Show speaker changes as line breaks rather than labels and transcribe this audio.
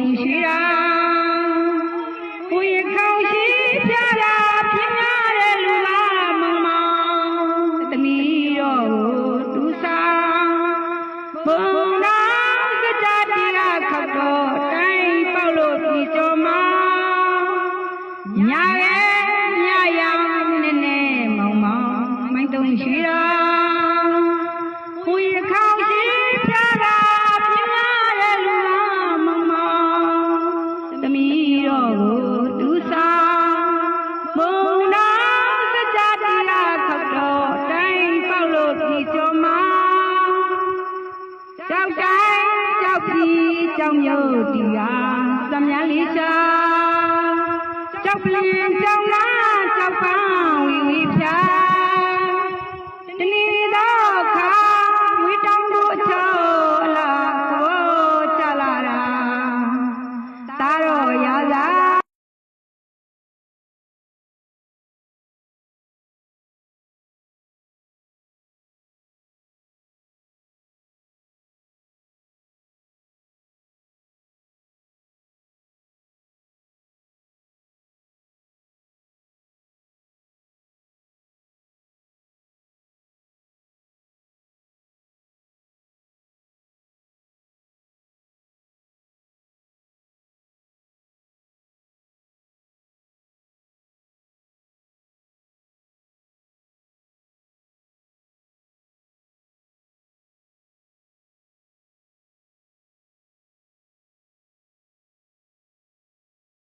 တုံရှိတာကိုရကောင်းရှိပြတာပြင်းရတဲ့လူကမောင်မောင်သမီးတော်ကိုသူစားဘုံတော်စကြတရားခတ်တော့တိုင်းပေါက်လို့ပြီကြောမညာရဲ့ညရောင်နဲ့နဲ့မောင်မောင်မိုင်းတုံရှိတာကိုရကောင်းရှိပြတာပြင်းရတဲ့လူကမောင်မောင်သမီးတော်ကိုသူစားဘုံတော်စကြတရားခတ်တော့တိုင်းပေါက်လို့ပြီကြောမကြောက်တိုင်းကြောက်ပြီးကြောက်မြို့တရားသမယလေးရှာကြောက်ပလင်ကြောက်လားကြောက်ပန်းဝီဝီဖြာ